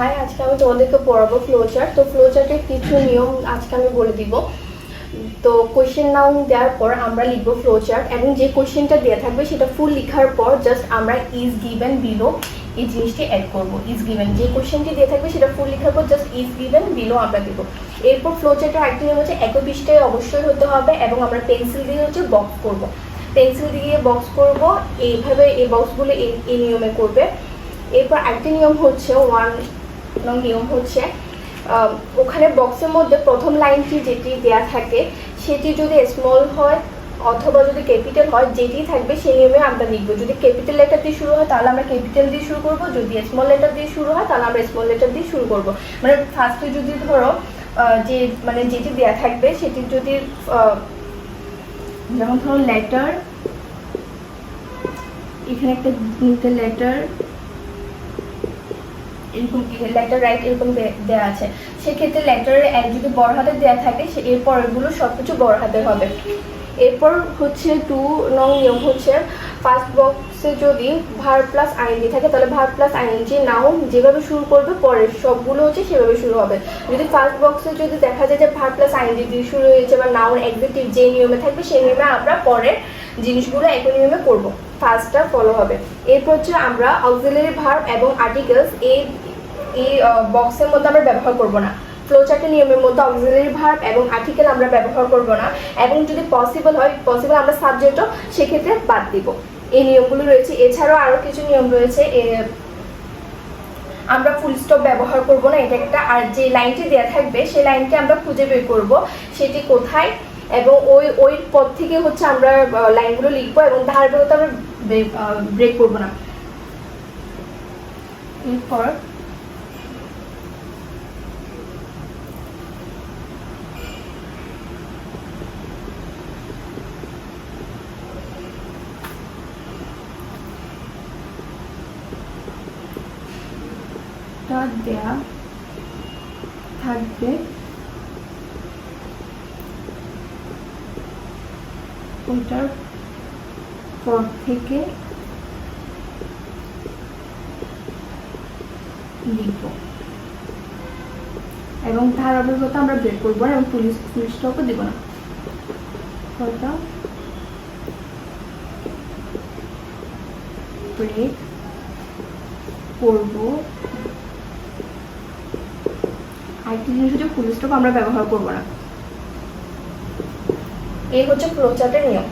High, আজকে আমি তোমাদেরকে পড়াবো ফ্লোচার্ট। তো ফ্লোচার্টের কিছু নিয়ম আজকে আমি বলে দিব। তো কোয়েশ্চেন নাউন দেওয়ার পর আমরা লিখবো ফ্লোচার্ট, এবং যে কোয়েশ্চেনটা দেওয়া থাকবে সেটা ফুল লেখার পর জাস্ট আমরা ইজ গিভেন বিলো এই জিনিসটি অ্যাড করবো। ইজ গিভেন যে কোয়েশ্চেনটি দিয়ে থাকবে সেটা ফুল লেখার পর জাস্ট ইজ গিভেন বিলো আমরা দেবো। এরপর ফ্লোচার্টের আরেকটি নিয়ম হচ্ছে একই পৃষ্ঠায় অবশ্যই হতে হবে, এবং আমরা পেন্সিল দিয়ে হচ্ছে বক্স করবো। পেন্সিল দিয়ে বক্স করবো, এইভাবে এই বক্সগুলো এই নিয়মে করবে। এরপর আরেকটি নিয়ম হচ্ছে নিয়ম হচ্ছে ওখানে বক্সের মধ্যে প্রথম লাইনটি যেটি দেয়া থাকে সেটি যদি স্মল হয় অথবা যদি ক্যাপিটাল হয়, যেটি থাকবে সেই নিয়মে আমরা লিখবো। যদি ক্যাপিটাল লেটার দিয়ে শুরু হয় তাহলে আমরা ক্যাপিটাল দিয়ে শুরু করবো, যদি স্মল লেটার দিয়ে শুরু হয় তাহলে আমরা স্মল লেটার দিয়ে শুরু করবো। মানে ফার্স্টে যদি ধরো যে মানে যেটি দেয়া থাকবে সেটি যদি যেমন ধরো লেটার, এখানে একটা লেটার এরকম লেটার রাইট এরকম দেওয়া আছে, সেক্ষেত্রে লেটারের যদি বড় হাতের দেওয়া থাকে এর পরেরগুলো সব কিছু বড় হাতের হবে। এরপর হচ্ছে 2 নং নিয়ম হচ্ছে ফার্স্ট বক্সে যদি ভার্ব প্লাস আইএনজি থাকে তাহলে ভার্ব প্লাস আইএনজি নাউন যেভাবে শুরু করবে পরের সবগুলো হচ্ছে সেভাবে শুরু হবে। যদি ফার্স্ট বক্সে যদি দেখা যায় যে ভার্ব প্লাস আইএনজি দিয়ে শুরু হয়েছে বা নাউন অ্যাডজেক্টিভ যে নিয়মে থাকবে সেই নিয়মে আমরা পরের জিনিসগুলো একই নিয়মে করব, ফার্স্টটা ফলো হবে। এরপর হচ্ছে আমরা অক্সিলারি ভার্ব এবং আর্টিকেলস এই বক্সের মধ্যে আমরা ব্যবহার করব না। ফ্লোচার্টের নিয়মের মধ্যে অক্সিলারি ভার্ব এবং আর্টিকেল আমরা ব্যবহার করব না, এবং যদি পসিবল আমরা সাবজেক্টও সেক্ষেত্রে বাদ দিব। এই নিয়মগুলো রয়েছে। এছাড়াও আরও কিছু নিয়ম রয়েছে। আমরা ফুল স্টপ ব্যবহার করব না, এটা একটা। আর যে লাইনটি দেওয়া থাকবে সেই লাইনটি আমরা খুঁজে বের করব সেটি কোথায়, এবং ওই পদ থেকে হচ্ছে আমরা লাইনগুলো লিখবো, এবং ধারাবাহিকতা আমরা ব্রেক করব না। এরপর দেয়া থাকবে ওইটার পর থেকে লিখব, এবং ধারাবাহিকতা আমরা ব্রেক করবো না, এবং ফুল স্টপও দিব না। ব্রেক করবো। আরেকটি জিনিস হচ্ছে ফুল স্টপ আমরা ব্যবহার করবো না। এই হচ্ছে ফ্লোচার্টের নিয়ম।